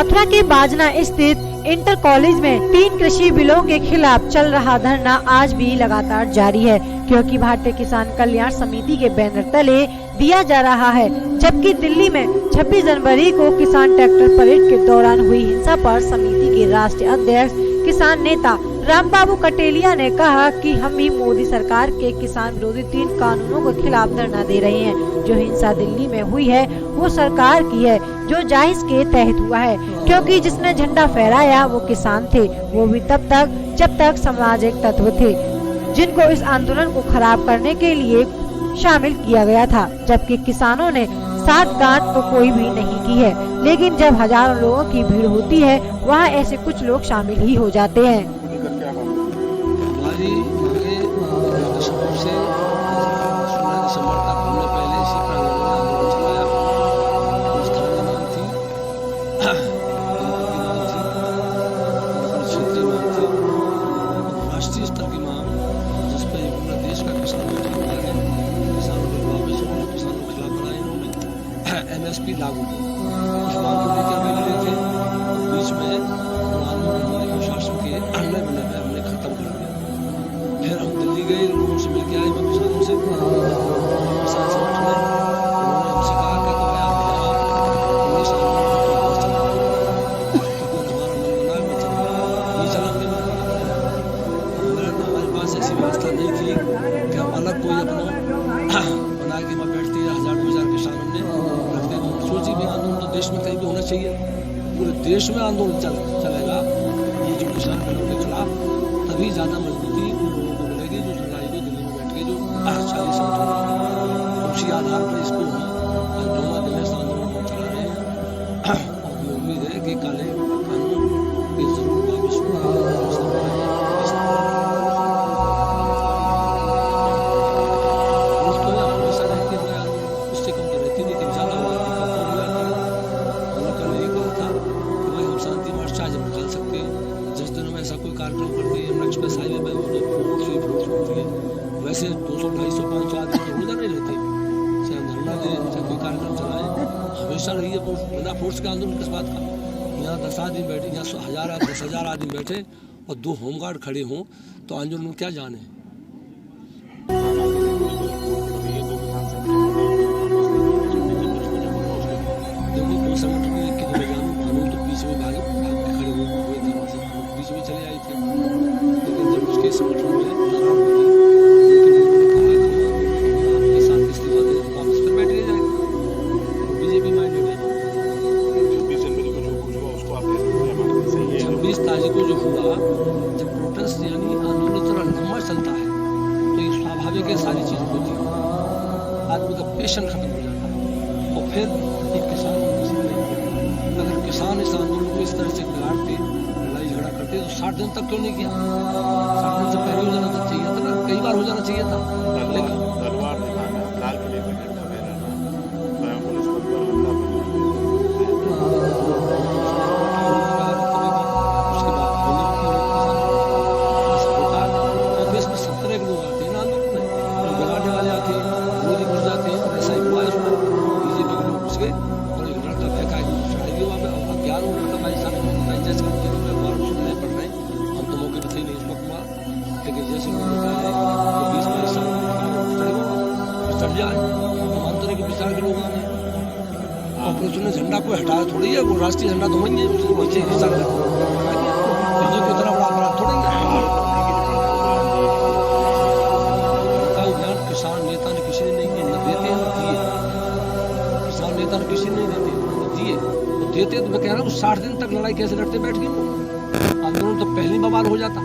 मथुरा के बाजना स्थित इंटर कॉलेज में 3 कृषि बिलों के खिलाफ चल रहा धरना आज भी लगातार जारी है, क्योंकि भारतीय किसान कल्याण समिति के बैनर तले दिया जा रहा है। जबकि दिल्ली में 26 जनवरी को किसान ट्रैक्टर परेड के दौरान हुई हिंसा पर समिति के राष्ट्रीय अध्यक्ष किसान नेता रामबाबू कटेलिया ने कहा कि हम भी मोदी सरकार के किसान विरोधी 3 कानूनों के खिलाफ धरना दे रहे हैं। जो हिंसा दिल्ली में हुई है वो सरकार की है, जो जायज के तहत हुआ है, क्योंकि जिसने झंडा फहराया वो किसान थे, वो भी तब तक जब तक सामाजिक तत्व थे जिनको इस आंदोलन को खराब करने के लिए शामिल किया गया था। जबकि किसानों ने साठ गांठ तो कोई भी नहीं की है, लेकिन जब हजारों लोगों की भीड़ होती है वहाँ ऐसे कुछ लोग शामिल ही हो जाते हैं। हमारी मांगे दशकों से 16 दिसंबर तक हमने पहले इसी प्रांगण में आंदोलन चलाया। उस थाने मांग थी, क्षेत्रीय मांग थी, राष्ट्रीय स्तर की मांग, जिस पर पूरा देश का किसान किसानों के वापस किसानों के खिलाफ बनाए इन्होंने MSP लागू की। उस मांग को लेकर मिल रहे थे, बीच में प्रशासन के अड़ने बने में हमने खत्म कर दिया। फिर हम दिल्ली गए, लोगों से मिल के आए, किसानों से किसान संगठन है, उन्होंने हमसे कहा कि तो भाई आप 19 साल तुम्हारा मन बना मैं चलाऊंगे। हमारे पास ऐसी व्यवस्था नहीं थी कि हम अलग कोई अपना बना के वहाँ बैठते 1000-2000 किसान हमने रखते। सोची भी आंदोलन तो देश में कहीं भी होना चाहिए, पूरे देश में आंदोलन चलेगा ये जो किसान बिलों के खिलाफ, तभी ज्यादा मजबूती उन लोगों को मिलेगी जो लड़ाई को दिल्ली में बैठ के जो 40 संगठन उसी आधार पर इसको हम 9वां दिन इस आंदोलन को चला रहे हैं। और उम्मीद है कि काले कानून के जरूर वापस हमेशा रहती है, उससे कम तो रहती नहीं, ज्यादा शांति मार्च आज हम निकाल सकते हैं। जिस दिन हम ऐसा कोई कार्यक्रम करते हैं, हम एक्सप्रेस हाईवे पे फोर्स होती है, वैसे 200, 250, 500 आदमी तो रोजा नहीं रहते। चाहे हम धरना दें, चाहे कोई कार्यक्रम चलाएं, हमेशा रही है बिना फोर्स के आंदोलन किस बात का। यहाँ 10 आदमी बैठे, यहाँ 10,000 आदमी बैठे और 2 होमगार्ड खड़े हों तो आंदोलन में क्या जाने। देखो 2 संगठन में भाग के खड़े हुए थे, बीच में चले आए थे, लेकिन जब उसके संगठन में दरार हो गई आपके साथ इस्तीफा दे वापस फिर बैठ गए जाएंगे। बीजेपी माइंडेड है। 26 तारीख को जो हुआ, जब प्रोटेस्ट यानी आंदोलन इतना लंबा चलता है तो ये स्वाभाविक है, सारी चीज होती है, आदमी का पेशेंस खत्म हो जाता है। और फिर एक किसान अगर किसान इस आंदोलन को इस तरह से बिगाड़ते, लड़ाई झगड़ा करते तो 60 दिन तक क्यों नहीं किया? 60 दिन से पहले हो जाना चाहिए था ना, कई बार हो जाना चाहिए था। लेकिन उसके बाद 70 लोग आते हैं ना आंदोलन में, जो बिगाड़ने वाले आते हैं, मोदी घुस जाते हैं, और ऐसा ही हुआ इसमें। बीजेपी के लोग घुस गए और एक लड़का फेंका ज्ञान हो रहा था भाई साहब, जैसे सुनने पड़ रहे हैं, हम तो मौके पर थे नहीं उस वक्त हुआ, लेकिन जैसे उन्होंने कहा तो 20-22 साल चढ़ जाए हम अंतर के विचार के लोग आने ऑपरेशन ने झंडा को हटाया थोड़ी है, वो राष्ट्रीय झंडा तो वही है, उसके नीचे हिस्सा बीजेपी इतना बड़ा अपराध थोड़ी है। ज्ञान किसान नेता ने किसी ने नहीं किया, न देते हैं न दिए। किसान नेता ने किसी ने नहीं देते, दिए देते तो मैं कह रहा हूँ 60 दिन तक लड़ाई कैसे लड़ते बैठ के आंदोलन तो पहली बवाल हो जाता,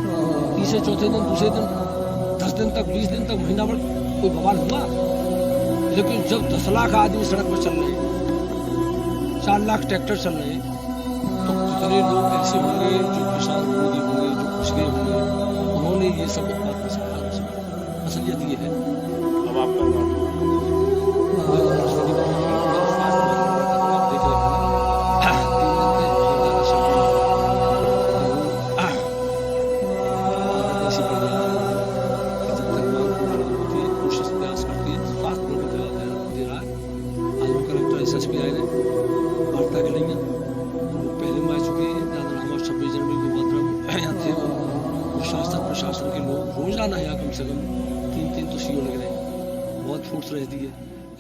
तीसरे चौथे दिन दूसरे दिन 10 दिन तक 20 दिन तक महीना भर कोई बवाल हुआ। लेकिन जब 10 लाख आदमी सड़क पर चल रहे हैं, 4 लाख ट्रैक्टर चल रहे हैं, तो कितने लोग ऐसे होंगे जो किसान विरोधी होंगे, जो कुछ गए होंगे, उन्होंने ये सब उत्पाद में सफा असलियत ये है। अब आपका SSPI ने वार्ता के लिए पहले रोजाना यहाँ कम से कम 3 तो सीओ लग रहे हैं, बहुत फोर्स रहती है,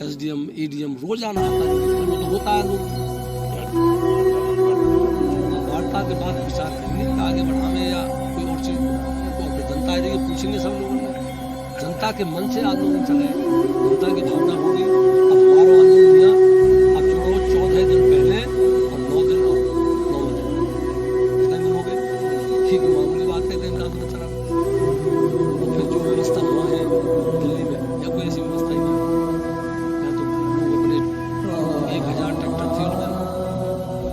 SDM EDM रोजाना आता है, वो तो होता है लोग वार्ता के बाद विचार करेंगे कि आगे बढ़ावे या कोई और चीज को जनता आएगी पूछेंगे सब लोगों ने, जनता के मन से आंदोलन चले, जनता की भावना होगी। अब हमारा आंदोलन यहाँ अब जोड़ो 14 दिन पहले और 9 दिन और 9 दिन कितने दिन हो गए, ठीक मामूली बात है, दिन आंदोलन चला। और फिर जो व्यवस्था हुआ है दिल्ली में या कोई ऐसी व्यवस्था ही नहीं, या तो लोग अपने 1000 ट्रैक्टर तेल में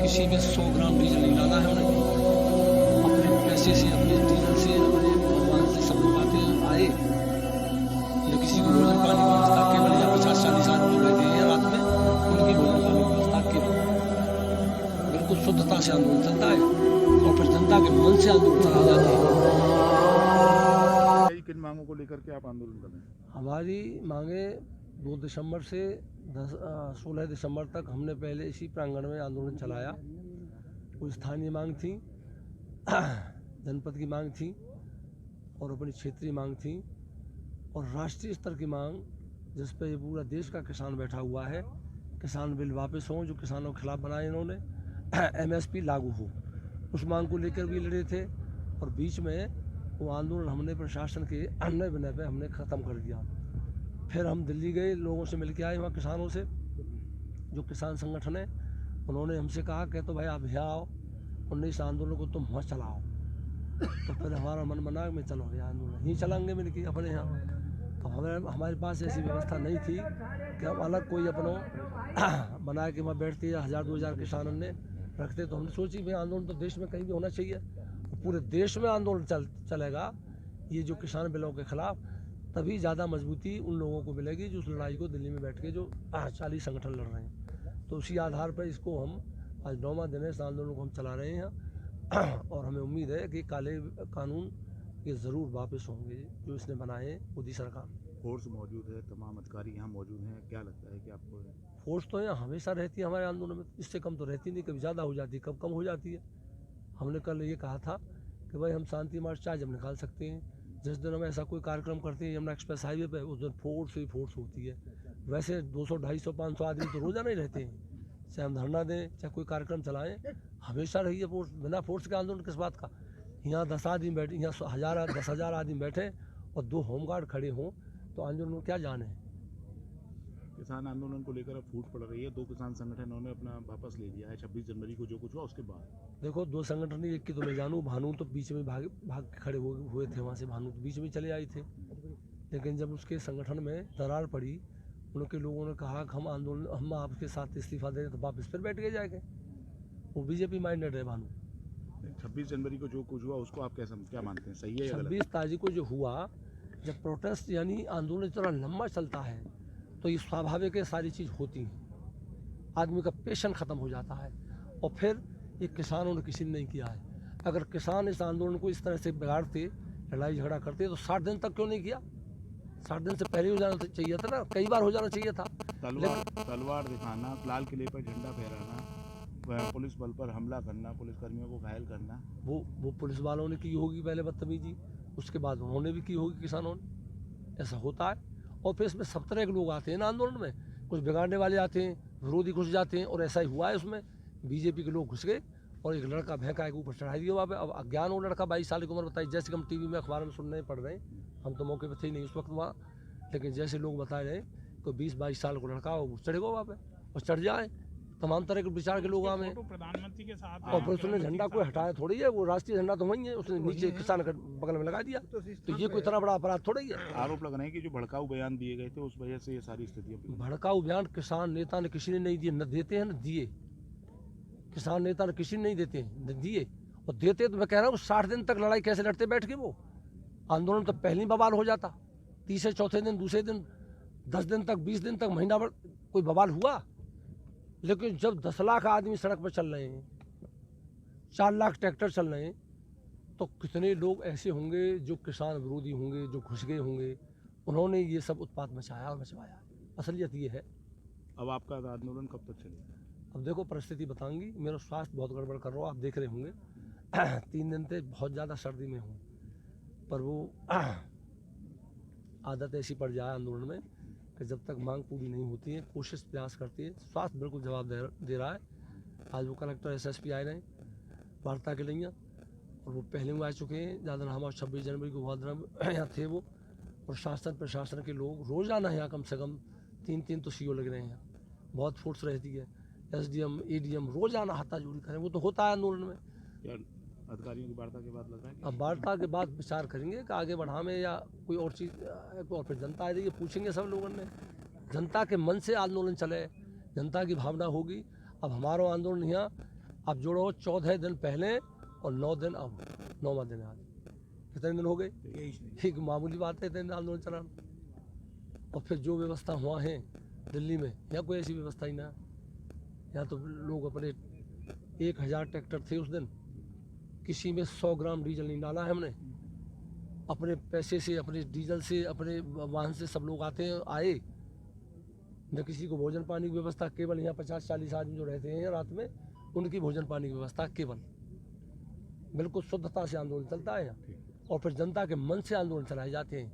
किसी में 100 ग्राम डीजल नहीं डाला है उन्हें, अपने पैसे से अपने डीजल से अपने भगवान से सब लोग आते आए, किसी को भोजन पानी की व्यवस्था केवल या 50-40 आदमी बैठे हैं रात में, उनकी भोजन पानी की व्यवस्था केवल, बिल्कुल शुद्धता से आंदोलन चलता है और फिर जनता के मन से आंदोलन चला जाता है। किन मांगों को लेकर के आप आंदोलन कर रहे हैं? हमारी मांगे 2 दिसंबर से 16 दिसंबर तक हमने पहले इसी प्रांगण में आंदोलन चलाया। कोई स्थानीय मांग थी, जनपद की मांग थी और अपनी क्षेत्रीय मांग थी और राष्ट्रीय स्तर की मांग जिस पर ये पूरा देश का किसान बैठा हुआ है, किसान बिल वापस हों जो किसानों के खिलाफ बनाए इन्होंने, MSP लागू हो, उस मांग को लेकर भी लड़े थे। और बीच में वो आंदोलन हमने प्रशासन के अन्य विनय पे हमने ख़त्म कर दिया। फिर हम दिल्ली गए, लोगों से मिल के आए वहाँ किसानों से, जो किसान संगठन है, उन्होंने हमसे कहा कि तो भाई आप यहाँ आओ और इस आंदोलन को तुम वहाँ चलाओ। तो फिर हमारा मन बना मैं चलो ये आंदोलन ही चलाएंगे मिल के अपने यहाँ। तो हमारे पास ऐसी व्यवस्था नहीं थी कि हम अलग कोई अपनों बना के वहाँ बैठते या 1000-2000 किसानों ने रखते। तो हमने सोची भाई आंदोलन तो देश में कहीं भी होना चाहिए, पूरे देश में आंदोलन चलेगा ये जो किसान बिलों के खिलाफ, तभी ज़्यादा मजबूती उन लोगों को मिलेगी जो उस लड़ाई को दिल्ली में बैठ के जो 40 संगठन लड़ रहे हैं। तो उसी आधार पर इसको हम आज 9वां दिन है इस आंदोलन को हम चला रहे हैं और हमें उम्मीद है कि काले कानून ये ज़रूर वापस होंगे जो इसने बनाए मोदी सरकार। फोर्स मौजूद है, तमाम अधिकारी यहाँ मौजूद हैं, क्या लगता है कि आपको? फोर्स तो यहाँ हमेशा रहती है हमारे आंदोलन में, इससे कम तो रहती नहीं, कभी ज़्यादा हो जाती है, कब कम हो जाती है। हमने कल ये कहा था कि भाई हम शांति मार्च चाहे जब निकाल सकते हैं, जिस दिन हम ऐसा कोई कार्यक्रम करते हैं यमुना एक्सप्रेस हाईवे पे, उस दिन फोर्स ही फोर्स होती है। वैसे 200, 250, 500 आदमी तो रोज़ाना ही रहते हैं, चाहे हम धरना दें चाहे कोई कार्यक्रम चलाएं, हमेशा रही है फोर्स। बिना फोर्स के आंदोलन किस बात का? यहाँ 10 आदमी बैठे, यहाँ 10,000 आदमी बैठे और 2 होमगार्ड खड़े हों तो आंदोलन में क्या जान है? किसान आंदोलन को लेकर अब फूट पड़ रही है, 2 किसान संगठनों ने अपना वापस ले लिया है 26 जनवरी को जो कुछ हुआ उसके बाद। देखो 2 संगठन, एक की तो मैं जानूँ, भानु तो बीच में भाग के खड़े हुए थे, वहाँ से भानु तो बीच में चले आए थे, लेकिन जब उसके संगठन में दरार पड़ी, उनके लोगों ने कहा कि हम आपके साथ इस्तीफा दे रहे, तो वापस फिर बैठ के जाएंगे। वो बीजेपी माइंडेड है भानु। 26 जनवरी को जो कुछ हुआ उसको आप क्या मानते हैं, सही है या गलत? 26 तारीख को जो हुआ, जब प्रोटेस्ट यानी आंदोलन इतना लंबा चलता है तो ये स्वाभाविक है, सारी चीज़ होती है, आदमी का पेशन ख़त्म हो जाता है। और फिर ये किसानों ने किसी ने नहीं किया है। अगर किसान इस आंदोलन को इस तरह से बिगाड़ते, लड़ाई झगड़ा करते, तो 60 दिन तक क्यों नहीं किया? 60 दिन से पहले हो जाना चाहिए था ना, कई बार हो जाना चाहिए था। तलवार दिखाना, लाल किले पर झंडा फहराना, पुलिस बल पर हमला करना, पुलिसकर्मियों को घायल करना, वो पुलिस वालों ने की होगी पहले बदतमीजी, उसके बाद उन्होंने भी की होगी किसानों ने। ऐसा होता है। और फिर इसमें सब तरह के लोग आते हैं ना आंदोलन में, कुछ बिगाड़ने वाले आते हैं, विरोधी घुस जाते हैं, और ऐसा ही हुआ है। उसमें बीजेपी के लोग घुस गए और एक लड़का भैंका के ऊपर चढ़ाई दिया वहाँ पे। अब अज्ञान वो लड़का 22 साल की उम्र बताई, जैसे कि हम टीवी में अखबार में सुनने पड़ रहे हैं, हम तो मौके पर थे ही नहीं उस वक्त वहाँ, लेकिन जैसे लोग बता रहे हैं तो 20-22 साल को लड़का वो चढ़ेगा वहाँ पे और चढ़ जाए। तमाम तरह के विचार के लोग आए, प्रधानमंत्री के साथ, और फिर उसने झंडा कोई हटाया थोड़ी है, वो राष्ट्रीय झंडा तो वही है, उसने नीचे किसान के बगल में लगा दिया। तो ये कोई इतना बड़ा अपराध थोड़ी है। आरोप लग रहे हैं कि जो भड़काऊ बयान दिए गए थे उस वजह से ये सारी स्थितियाँ। भड़काऊ बयान किसान नेता ने किसी ने नहीं दिए, न देते हैं न दिए। किसान नेता ने किसी ने नहीं देते हैं न दिए, और देते तो मैं कह रहा हूँ 60 दिन तक लड़ाई कैसे लड़ते बैठ के? वो आंदोलन तो पहले ही बवाल हो जाता, तीसरे चौथे दिन, दूसरे दिन, 10 दिन तक, 20 दिन तक, महीना भर कोई बवाल हुआ। लेकिन जब 10 लाख आदमी सड़क पर चल रहे हैं, 4 लाख ट्रैक्टर चल रहे हैं, तो कितने लोग ऐसे होंगे जो किसान विरोधी होंगे, जो घुस गए होंगे, उन्होंने ये सब उत्पात मचाया और मचवाया। असलियत ये है। अब आपका आंदोलन कब तक चलेगा? अब देखो परिस्थिति बताऊंगी। मेरा स्वास्थ्य बहुत गड़बड़ कर रहा हो, आप देख रहे होंगे 3 दिन से बहुत ज़्यादा सर्दी में हूँ, पर वो आदत ऐसी पड़ जाए आंदोलन में कि जब तक मांग पूरी नहीं होती है कोशिश प्रयास करती है। स्वास्थ्य बिल्कुल जवाब दे रहा है। आज वो कलेक्टर SSP आए रहे वार्ता के लिए और वो पहले भी आ चुके हैं। ज़्यादा हम 26 जनवरी को वार्ता यहाँ थे वो, और प्रशासन के लोग रोज़ाना यहाँ कम से कम 3 तो CO लग रहे हैं। बहुत फोर्स रहती है, SDM ADM रोज़ाना हाथाजोड़ी करें, वो तो होता है आंदोलन में। क्या अधिकारियों की वार्ता के बाद लग रहा है अब वार्ता के बाद विचार करेंगे कि आगे बढ़ावे या कोई और चीज़, और फिर जनता आ जाएगी, पूछेंगे सब लोगों ने। जनता के मन से आंदोलन चले, जनता की भावना होगी। अब हमारा आंदोलन यहाँ अब जोड़ो 14 दिन पहले और 9 दिन अब, 9वां दिन आज, कितने दिन हो गए? एक मामूली बात है, इतने दिन आंदोलन चलाना। और फिर जो व्यवस्था हुआ है दिल्ली में, यहाँ कोई ऐसी व्यवस्था ही ना। यहाँ तो लोग अपने 1000 ट्रैक्टर थे उस दिन, किसी में 100 ग्राम डीजल नहीं डाला है हमने। अपने पैसे से, अपने डीजल से, अपने वाहन से सब लोग आए। न किसी को भोजन पानी की व्यवस्था, केवल यहाँ 50-40 आदमी जो रहते हैं रात में, उनकी भोजन पानी की व्यवस्था केवल। बिल्कुल शुद्धता से आंदोलन चलता है यहाँ, और फिर जनता के मन से आंदोलन चलाए जाते हैं।